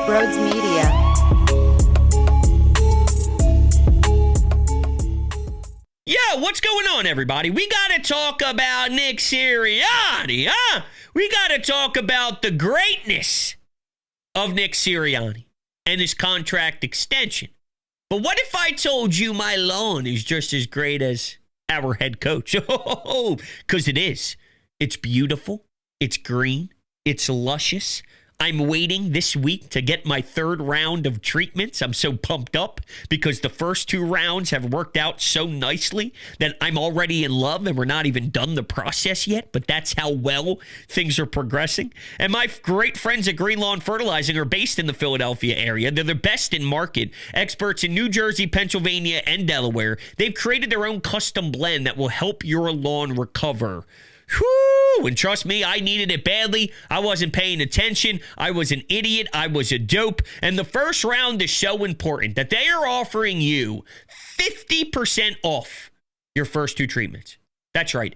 Brodes Media. Yo, what's going on, everybody? We got to talk about Nick Sirianni, huh? We got to talk about the greatness of Nick Sirianni and his contract extension. But what if I told you my lawn is just as great as our head coach? Oh, because it is. It's beautiful. It's green. It's luscious. I'm waiting this week to get my third round of treatments. I'm so pumped up because the first two rounds have worked out so nicely that I'm already in love and we're not even done the process yet, but that's how well things are progressing. And my great friends at Green Lawn Fertilizing are based in the Philadelphia area. They're the best in market, experts in New Jersey, Pennsylvania, and Delaware. They've created their own custom blend that will help your lawn recover. Whew, and trust me, I needed it badly. I wasn't paying attention. I was an idiot. I was a dope. And the first round is so important that they are offering you 50% off your first two treatments. That's right.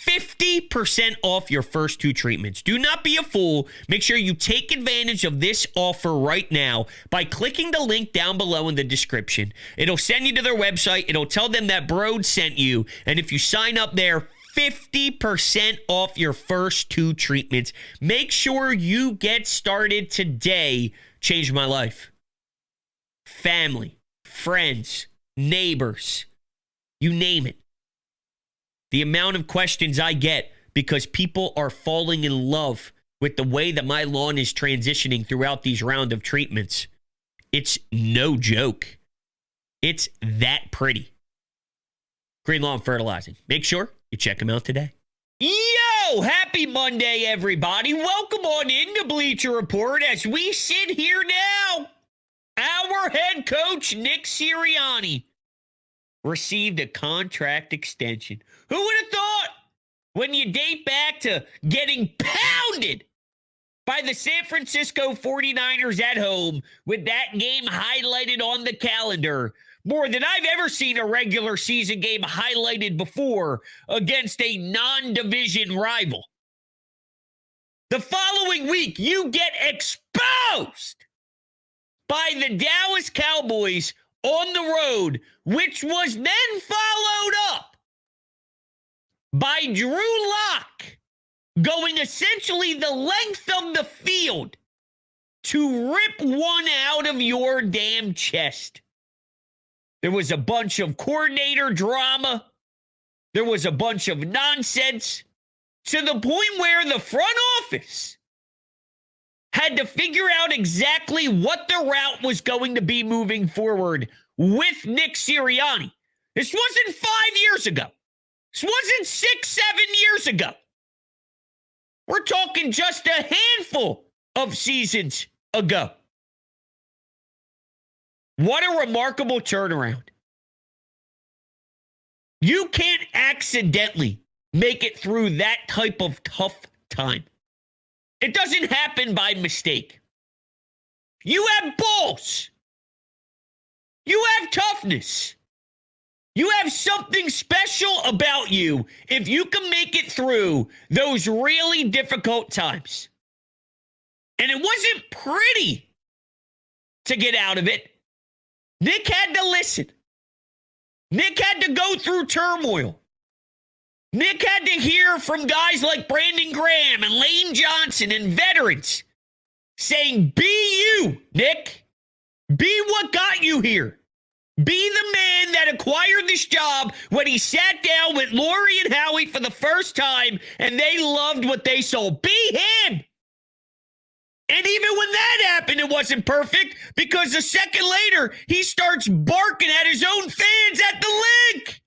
50% off your first two treatments. Do not be a fool. Make sure you take advantage of this offer right now by clicking the link down below in the description. It'll send you to their website. It'll tell them that Brodes sent you. And if you sign up there, 50% off your first two treatments. Make sure you get started today. Changed my life. Family, friends, neighbors, you name it. The amount of questions I get because people are falling in love with the way that my lawn is transitioning throughout these round of treatments. It's no joke. It's that pretty. Green Lawn Fertilizing. Make sure you check them out today. Yo, happy Monday, everybody. Welcome on into Bleacher Report as we sit here now. Our head coach, Nick Sirianni, received a contract extension. Who would have thought when you date back to getting pounded by the San Francisco 49ers at home with that game highlighted on the calendar, more than I've ever seen a regular season game highlighted before against a non-division rival. The following week, you get exposed by the Dallas Cowboys on the road, which was then followed up by Drew Lock going essentially the length of the field to rip one out of your damn chest. There was a bunch of coordinator drama. There was a bunch of nonsense to the point where the front office had to figure out exactly what the route was going to be moving forward with Nick Sirianni. This wasn't 5 years ago. This wasn't 6, 7 years ago. We're talking just a handful of seasons ago. What a remarkable turnaround. You can't accidentally make it through that type of tough time. It doesn't happen by mistake. You have balls. You have toughness. You have something special about you if you can make it through those really difficult times. And it wasn't pretty to get out of it. Nick had to listen. Nick had to go through turmoil. Nick had to hear from guys like Brandon Graham and Lane Johnson and veterans saying, be you, Nick. Be what got you here. Be the man that acquired this job when he sat down with Lurie and Howie for the first time and they loved what they saw. Be him. And even when that happened, it wasn't perfect because a second later, he starts barking at his own fans at the link.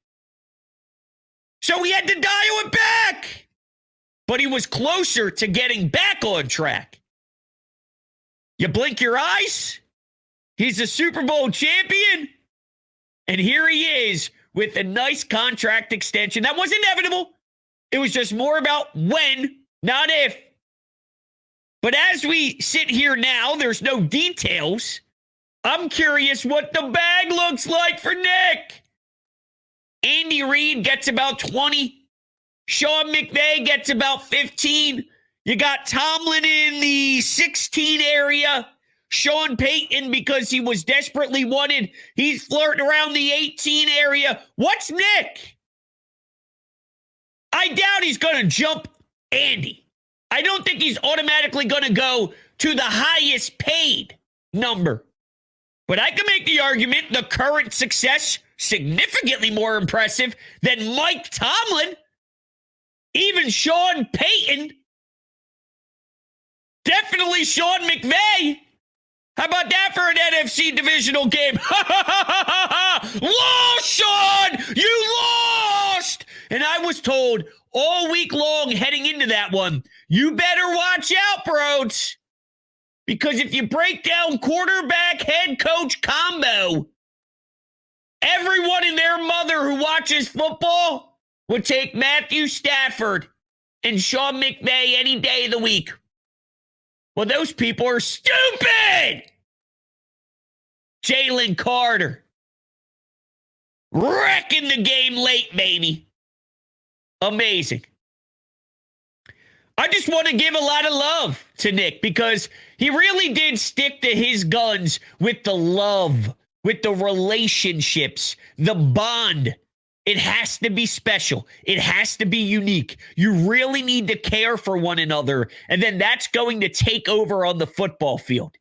So he had to dial it back. But he was closer to getting back on track. You blink your eyes, he's a Super Bowl champion. And here he is with a nice contract extension. That was inevitable. It was just more about when, not if. But as we sit here now, there's no details. I'm curious what the bag looks like for Nick. Andy Reid gets about 20. Sean McVay gets about 15. You got Tomlin in the 16 area. Sean Payton because he was desperately wanted. He's flirting around the 18 area. What's Nick? I doubt he's going to jump Andy. I don't think he's automatically going to go to the highest paid number. But I can make the argument the current success significantly more impressive than Mike Tomlin. Even Sean Payton. Definitely Sean McVay. How about that for an NFC divisional game? Lost, Sean! You lost! And I was told all week long heading into that one, you better watch out, Brodes. Because if you break down quarterback head coach combo, everyone and their mother who watches football would take Matthew Stafford and Sean McVay any day of the week. Well, those people are stupid. Jalen Carter wrecking the game late, baby. Amazing. I just want to give a lot of love to Nick because he really did stick to his guns with the love, with the relationships, the bond. It has to be special. It has to be unique. You really need to care for one another, and then that's going to take over on the football field.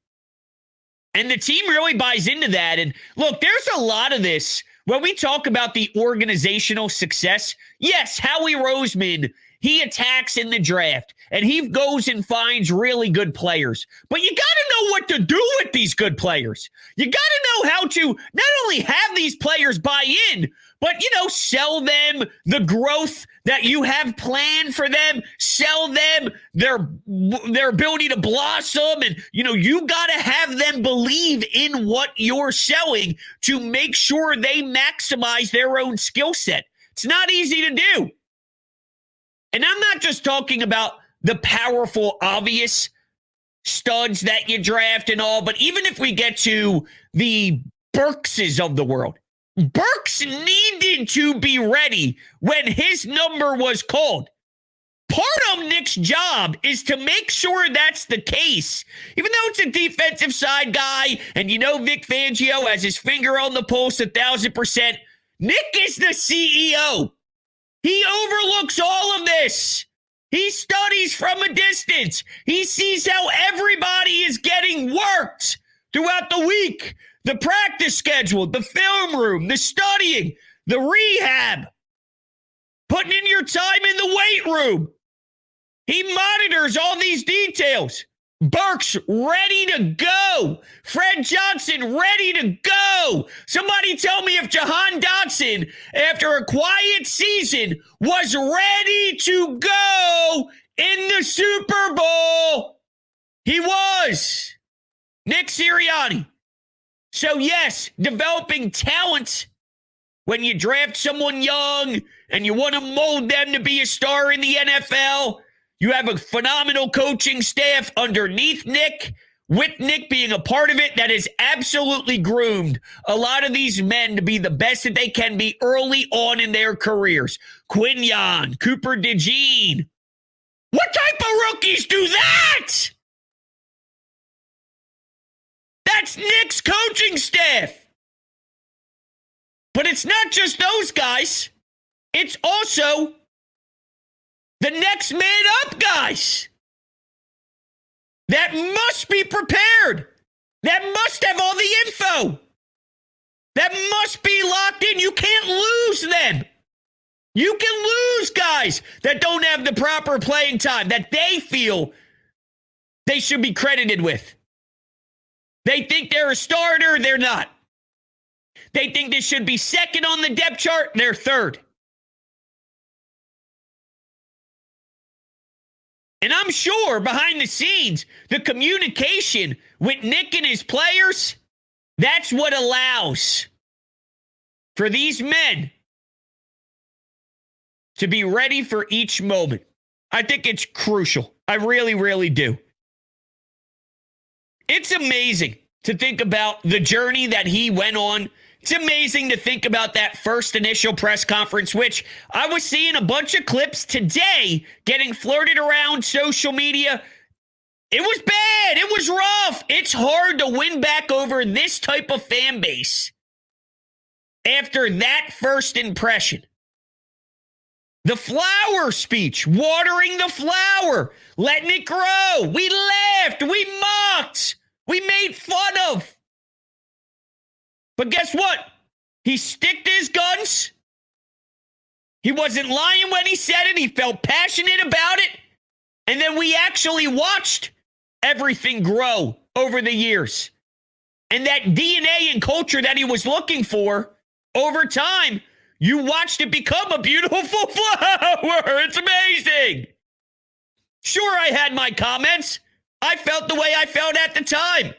And the team really buys into that. And look, there's a lot of this when we talk about the organizational success. Yes, Howie Roseman, he attacks in the draft, and he goes and finds really good players. But you got to know what to do with these good players. You got to know how to not only have these players buy in, but, sell them the growth that you have planned for them, sell them their ability to blossom. And, you got to have them believe in what you're selling to make sure they maximize their own skill set. It's not easy to do. And I'm not just talking about the powerful, obvious studs that you draft and all, but even if we get to the Burkses of the world, Burks needed to be ready when his number was called. Part of Nick's job is to make sure that's the case. Even though it's a defensive side guy, and Vic Fangio has his finger on the pulse 1,000%, Nick is the CEO. He overlooks all of this. He studies from a distance. He sees how everybody is getting worked throughout the week. The practice schedule, the film room, the studying, the rehab, putting in your time in the weight room. He monitors all these details. Burks ready to go. Fred Johnson ready to go. Somebody tell me if Jahan Dotson, after a quiet season, was ready to go in the Super Bowl. He was. Nick Sirianni. So yes, developing talent when you draft someone young and you want to mold them to be a star in the NFL. You have a phenomenal coaching staff underneath Nick, with Nick being a part of it that has absolutely groomed a lot of these men to be the best that they can be early on in their careers. Quinyon, Cooper DeJean. What type of rookies do that? That's Nick's coaching staff. But it's not just those guys. It's also the next man up guys that must be prepared, that must have all the info, that must be locked in. You can't lose them. You can lose guys that don't have the proper playing time that they feel they should be credited with. They think they're a starter, they're not. They think they should be second on the depth chart, they're third. And I'm sure behind the scenes, the communication with Nick and his players, that's what allows for these men to be ready for each moment. I think it's crucial. I really, really do. It's amazing to think about the journey that he went on. It's amazing to think about that first initial press conference, which I was seeing a bunch of clips today getting flirted around social media. It was bad. It was rough. It's hard to win back over this type of fan base after that first impression. The flower speech, watering the flower, letting it grow. We laughed. We mocked. We made fun of. But guess what? He sticked his guns. He wasn't lying when he said it. He felt passionate about it. And then we actually watched everything grow over the years. And that DNA and culture that he was looking for over time, you watched it become a beautiful flower. It's amazing. Sure, I had my comments. I felt the way I felt at the time.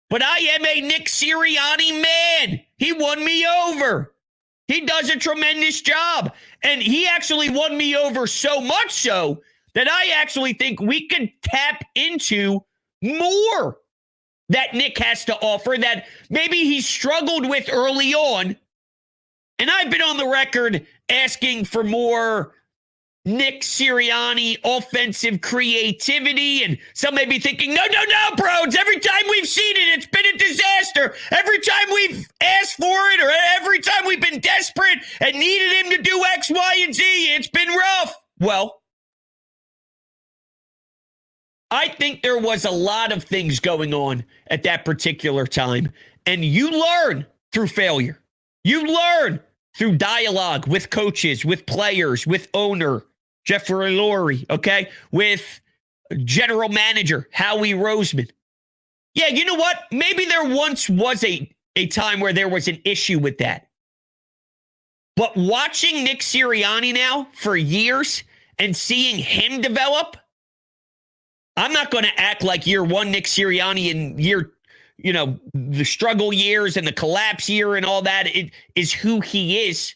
But I am a Nick Sirianni man. He won me over. He does a tremendous job. And he actually won me over so much so that I actually think we could tap into more that Nick has to offer that maybe he struggled with early on. And I've been on the record asking for more Nick Sirianni offensive creativity, and some may be thinking, no, Brodes, every time we've seen it, it's been a disaster. Every time we've asked for it, or every time we've been desperate and needed him to do X, Y, and Z, it's been rough. Well, I think there was a lot of things going on at that particular time, and you learn through failure. You learn through dialogue with coaches, with players, with owner, Jeffrey Lurie, okay, with general manager Howie Roseman. Yeah, you know what? Maybe there once was a time where there was an issue with that. But watching Nick Sirianni now for years and seeing him develop, I'm not going to act like year one Nick Sirianni and year, the struggle years and the collapse year and all that. It is who he is.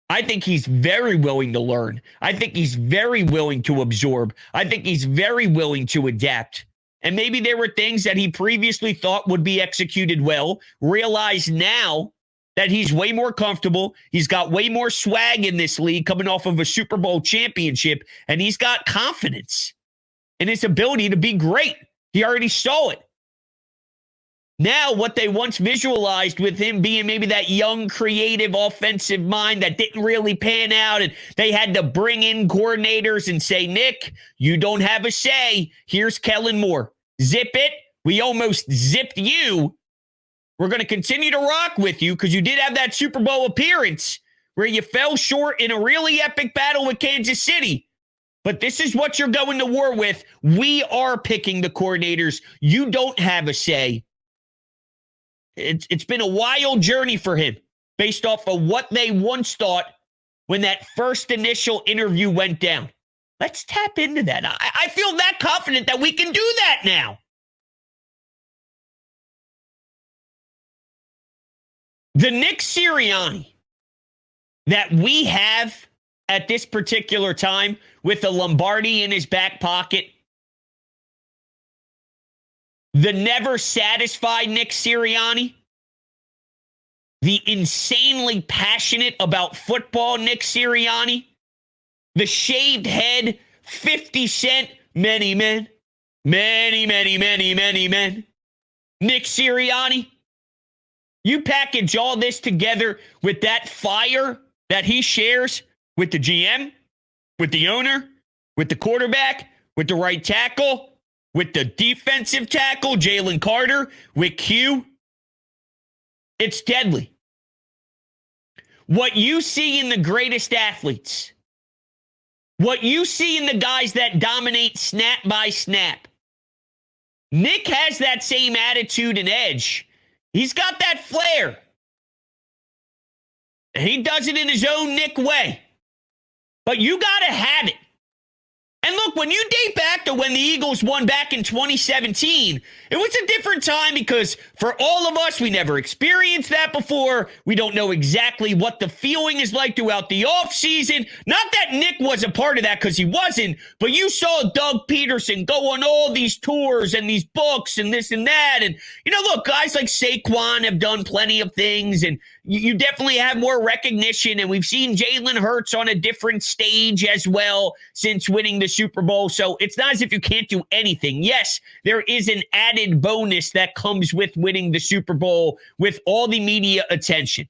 I think he's very willing to learn. I think he's very willing to absorb. I think he's very willing to adapt. And maybe there were things that he previously thought would be executed well, realize now that he's way more comfortable. He's got way more swag in this league coming off of a Super Bowl championship, and he's got confidence in his ability to be great. He already saw it. Now, what they once visualized with him being maybe that young, creative, offensive mind that didn't really pan out, and they had to bring in coordinators and say, Nick, you don't have a say. Here's Kellen Moore. Zip it. We almost zipped you. We're going to continue to rock with you because you did have that Super Bowl appearance where you fell short in a really epic battle with Kansas City. But this is what you're going to war with. We are picking the coordinators. You don't have a say. It's been a wild journey for him based off of what they once thought when that first initial interview went down. Let's tap into that. I feel that confident that we can do that now. The Nick Sirianni that we have at this particular time with the Lombardi in his back pocket, the never satisfied Nick Sirianni, the insanely passionate about football Nick Sirianni, the shaved head, 50 Cent, many men, many men, Nick Sirianni. You package all this together with that fire that he shares with the GM, with the owner, with the quarterback, with the right tackle, with the defensive tackle, Jalen Carter, with Q. It's deadly. What you see in the greatest athletes, what you see in the guys that dominate snap by snap, Nick has that same attitude and edge. He's got that flair. He does it in his own Nick way. But you got to have it. And look, when you date back to when the Eagles won back in 2017, it was a different time because for all of us, we never experienced that before. We don't know exactly what the feeling is like throughout the offseason. Not that Nick was a part of that because he wasn't, but you saw Doug Peterson go on all these tours and these books and this and that. And, look, guys like Saquon have done plenty of things, and you definitely have more recognition. And we've seen Jalen Hurts on a different stage as well since winning the Super Bowl, so it's not as if you can't do anything. Yes, there is an added bonus that comes with winning the Super Bowl with all the media attention.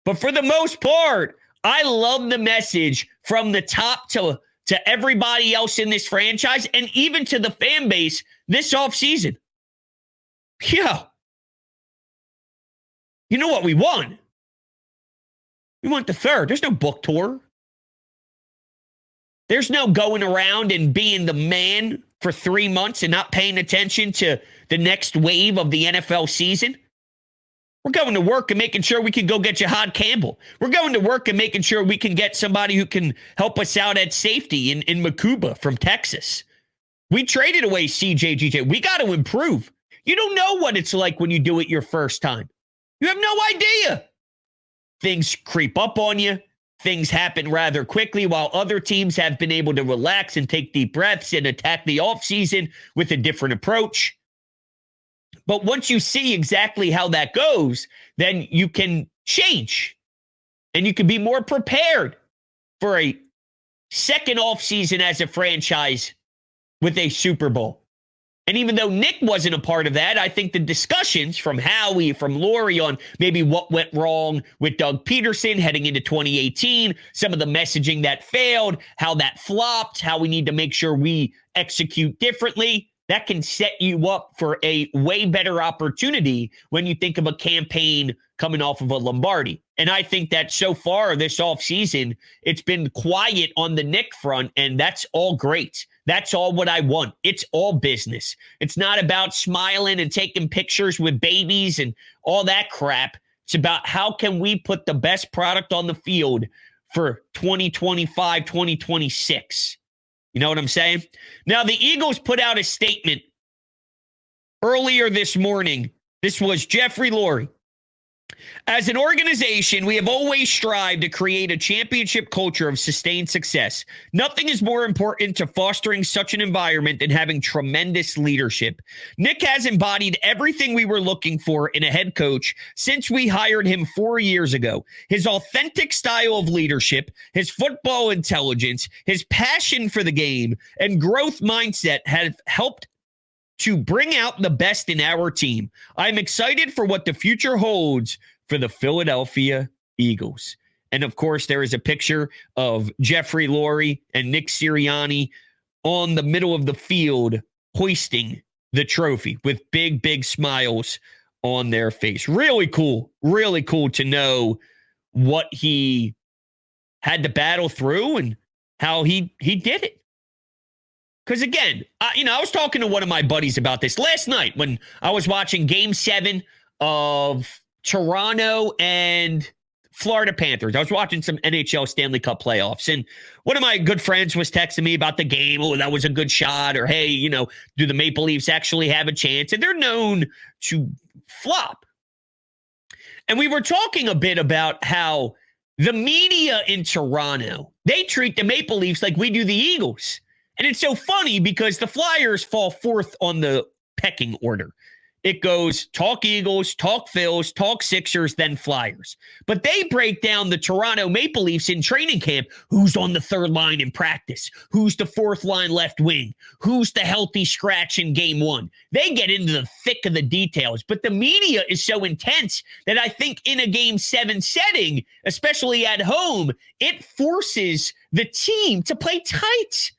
But for the most part, I love the message from the top to everybody else in this franchise and even to the fan base this offseason. Yeah. You know what we won? We won the third. There's no book tour. There's no going around and being the man for 3 months and not paying attention to the next wave of the NFL season. We're going to work and making sure we can go get Jahad Campbell. We're going to work and making sure we can get somebody who can help us out at safety in Makuba from Texas. We traded away CJGJ. We got to improve. You don't know what it's like when you do it your first time. You have no idea. Things creep up on you. Things happen rather quickly while other teams have been able to relax and take deep breaths and attack the offseason with a different approach. But once you see exactly how that goes, then you can change and you can be more prepared for a second offseason as a franchise with a Super Bowl. And even though Nick wasn't a part of that, I think the discussions from Howie, from Lurie on maybe what went wrong with Doug Peterson heading into 2018, some of the messaging that failed, how that flopped, how we need to make sure we execute differently, that can set you up for a way better opportunity when you think of a campaign coming off of a Lombardi. And I think that so far this offseason, it's been quiet on the Nick front, and that's all great. That's all what I want. It's all business. It's not about smiling and taking pictures with babies and all that crap. It's about how can we put the best product on the field for 2025, 2026. You know what I'm saying? Now, the Eagles put out a statement earlier this morning. This was Jeffrey Lurie. As an organization, we have always strived to create a championship culture of sustained success. Nothing is more important to fostering such an environment than having tremendous leadership. Nick has embodied everything we were looking for in a head coach since we hired him 4 years ago. His authentic style of leadership, his football intelligence, his passion for the game, and growth mindset have helped to bring out the best in our team. I'm excited for what the future holds for the Philadelphia Eagles. And of course, there is a picture of Jeffrey Lurie and Nick Sirianni on the middle of the field hoisting the trophy with big, big smiles on their face. Really cool to know what he had to battle through and how he did it. Because again, I was talking to one of my buddies about this last night when I was watching Game 7 of Toronto and Florida Panthers. I was watching some NHL Stanley Cup playoffs, and one of my good friends was texting me about the game. Oh, that was a good shot. Or, hey, do the Maple Leafs actually have a chance? And they're known to flop. And we were talking a bit about how the media in Toronto, they treat the Maple Leafs like we do the Eagles. And it's so funny because the Flyers fall fourth on the pecking order. It goes talk Eagles, talk Phils, talk Sixers, then Flyers. But they break down the Toronto Maple Leafs in training camp. Who's on the third line in practice? Who's the fourth line left wing? Who's the healthy scratch in game one? They get into the thick of the details. But the media is so intense that I think in a game 7 setting, especially at home, it forces the team to play tight.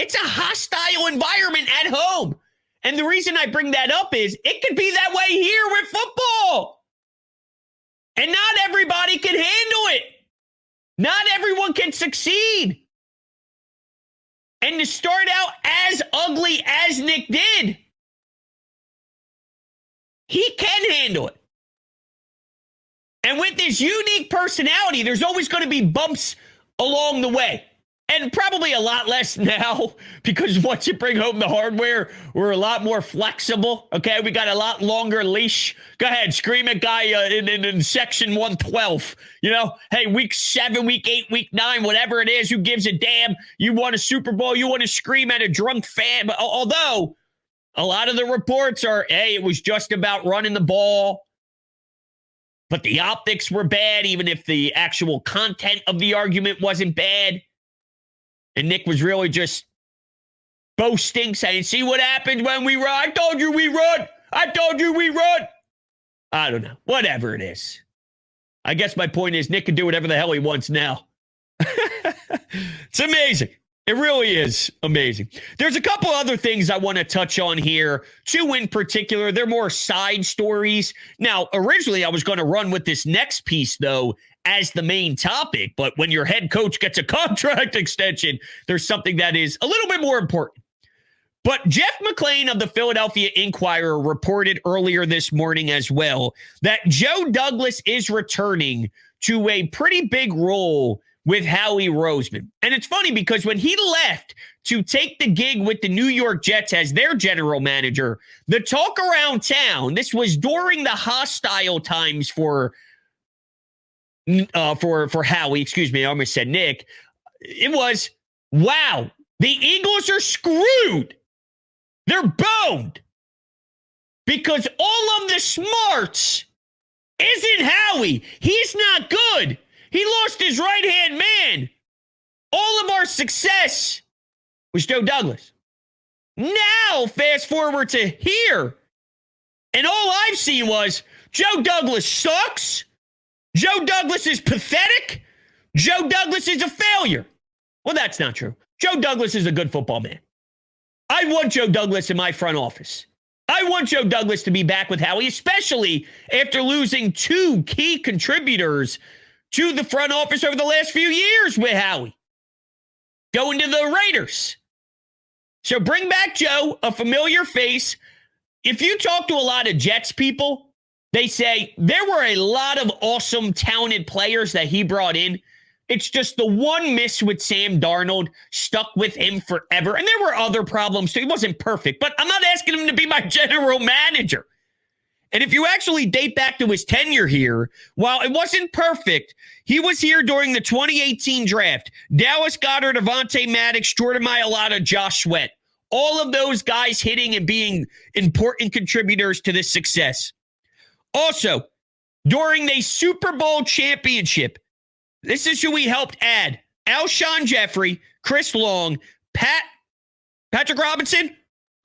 It's a hostile environment at home. And the reason I bring that up is it could be that way here with football. And not everybody can handle it. Not everyone can succeed. And to start out as ugly as Nick did, he can handle it. And with his unique personality, there's always going to be bumps along the way. And probably a lot less now because once you bring home the hardware, we're a lot more flexible. Okay, we got a lot longer leash. Go ahead, scream at guy in section 112. Hey, week 7, week 8, week 9, whatever it is, who gives a damn? You won a Super Bowl, you want to scream at a drunk fan. Although a lot of the reports are, hey, it was just about running the ball. But the optics were bad, even if the actual content of the argument wasn't bad. And Nick was really just boasting, saying, see what happens when we run. I told you we run. I told you we run. I don't know. Whatever it is. I guess my point is Nick can do whatever the hell he wants now. It's amazing. It really is amazing. There's a couple other things I want to touch on here. Two in particular. They're more side stories. Now, originally I was going to run with this next piece, though, as the main topic. But when your head coach gets a contract extension, there's something that is a little bit more important. But Jeff McClain of the Philadelphia Inquirer reported earlier this morning as well that Joe Douglas is returning to a pretty big role with Howie Roseman. And it's funny because when he left to take the gig with the New York Jets as their general manager, the talk around town, this was during the hostile times for Howie, excuse me, I almost said Nick. It was, wow, the Eagles are screwed. They're boned because all of the smarts isn't Howie. He's not good. He lost his right-hand man. All of our success was Joe Douglas. Now, fast forward to here, and all I've seen was Joe Douglas sucks. Joe Douglas is pathetic. Joe Douglas is a failure. Well, that's not true. Joe Douglas is a good football man. I want Joe Douglas in my front office. I want Joe Douglas to be back with Howie, especially after losing two key contributors to the front office over the last few years with Howie. Going to the Raiders. So bring back Joe, a familiar face. If you talk to a lot of Jets people, they say there were a lot of awesome, talented players that he brought in. It's just the one miss with Sam Darnold stuck with him forever. And there were other problems too. He wasn't perfect, but I'm not asking him to be my general manager. And if you actually date back to his tenure here, while it wasn't perfect, he was here during the 2018 draft. Dallas Goedert, Avonte Maddox, Jordan Mailata, Josh Sweat. All of those guys hitting and being important contributors to this success. Also, during the Super Bowl championship, this is who he helped add. Alshon Jeffrey, Chris Long, Patrick Robinson,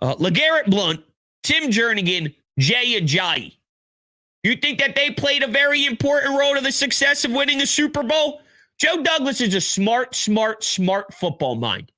LeGarrette Blount, Tim Jernigan, Jay Ajayi. You think that they played a very important role to the success of winning the Super Bowl? Joe Douglas is a smart football mind.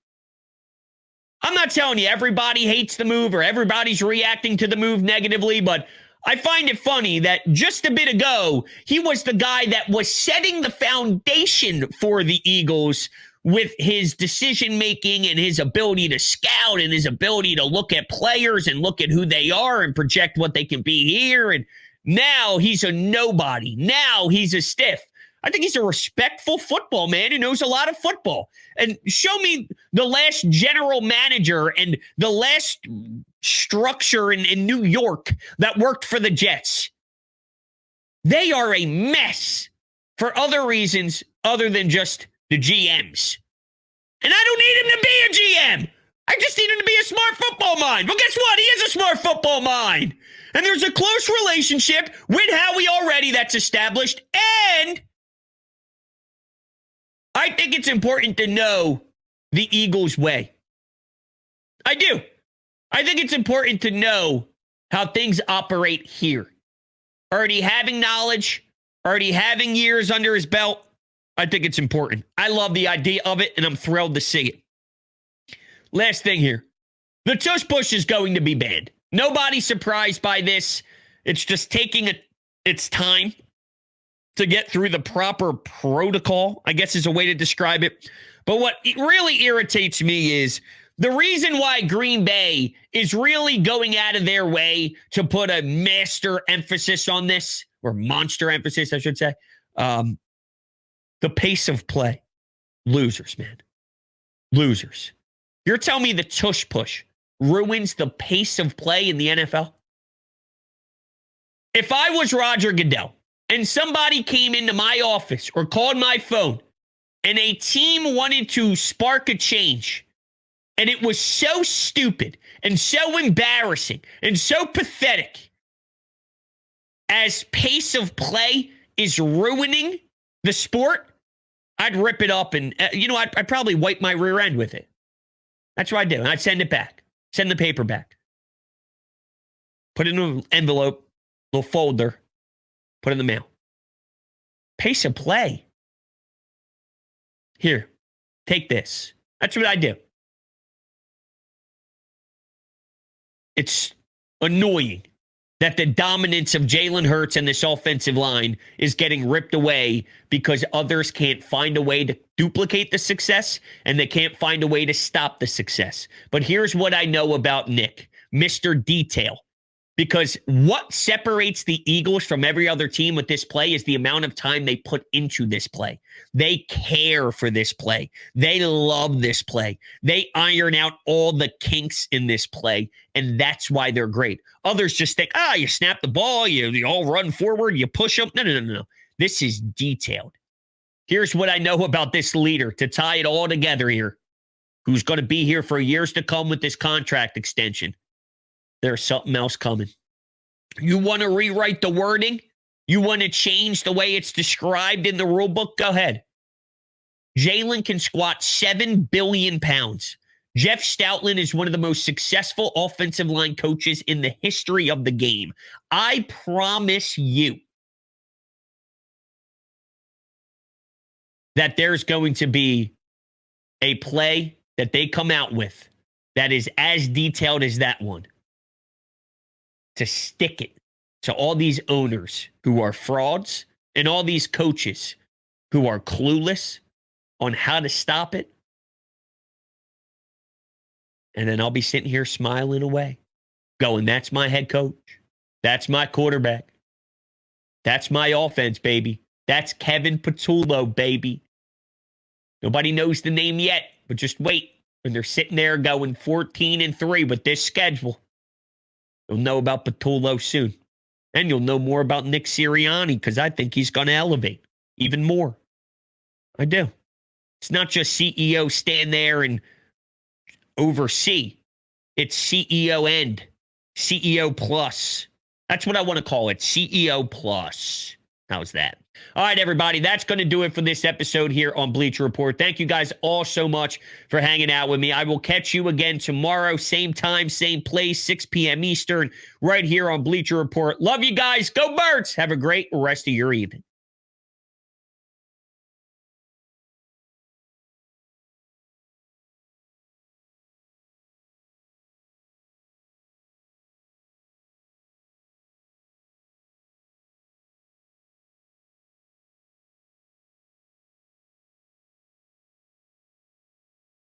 I'm not telling you everybody hates the move or everybody's reacting to the move negatively, but I find it funny that just a bit ago, he was the guy that was setting the foundation for the Eagles with his decision-making and his ability to scout and his ability to look at players and look at who they are and project what they can be here. And now he's a nobody. Now he's a stiff. I think he's a respectful football man who knows a lot of football. And show me the last general manager and the last structure in New York that worked for the Jets. They are a mess for other reasons other than just the GMs. And I don't need him to be a GM. I just need him to be a smart football mind. Well, guess what? He is a smart football mind. And there's a close relationship with Howie already that's established. And I think it's important to know the Eagles' way. I do. I think it's important to know how things operate here. Already having knowledge, already having years under his belt, I think it's important. I love the idea of it, and I'm thrilled to see it. Last thing here. The tush push is going to be banned. Nobody's surprised by this. It's just taking its time to get through the proper protocol, I guess is a way to describe it. But what really irritates me is the reason why Green Bay is really going out of their way to put a master emphasis on this, or monster emphasis, I should say, the pace of play. Losers, man. Losers. You're telling me the tush push ruins the pace of play in the NFL? If I was Roger Goodell and somebody came into my office or called my phone and a team wanted to spark a change, and it was so stupid and so embarrassing and so pathetic as pace of play is ruining the sport, I'd rip it up and, I'd probably wipe my rear end with it. That's what I do. And I'd send it back. Send the paper back. Put it in an envelope, little folder, put it in the mail. Pace of play. Here, take this. That's what I do. It's annoying that the dominance of Jalen Hurts and this offensive line is getting ripped away because others can't find a way to duplicate the success and they can't find a way to stop the success. But here's what I know about Nick, Mr. Detail. Because what separates the Eagles from every other team with this play is the amount of time they put into this play. They care for this play. They love this play. They iron out all the kinks in this play, and that's why they're great. Others just think, you snap the ball, you all run forward, you push them. No. This is detailed. Here's what I know about this leader to tie it all together here, who's going to be here for years to come with this contract extension. There's something else coming. You want to rewrite the wording? You want to change the way it's described in the rule book? Go ahead. Jalen can squat 7 billion pounds. Jeff Stoutland is one of the most successful offensive line coaches in the history of the game. I promise you that there's going to be a play that they come out with that is as detailed as that one. To stick it to all these owners who are frauds and all these coaches who are clueless on how to stop it. And then I'll be sitting here smiling away, going, that's my head coach. That's my quarterback. That's my offense, baby. That's Kevin Patullo, baby. Nobody knows the name yet, but just wait. When they're sitting there going 14-3 with this schedule, you'll know about Patullo soon. And you'll know more about Nick Sirianni because I think he's going to elevate even more. I do. It's not just CEO stand there and oversee. It's CEO end. CEO plus. That's what I want to call it. CEO plus. How's that? All right, everybody. That's going to do it for this episode here on Bleacher Report. Thank you guys all so much for hanging out with me. I will catch you again tomorrow. Same time, same place, 6 p.m. Eastern, right here on Bleacher Report. Love you guys. Go Birds. Have a great rest of your evening.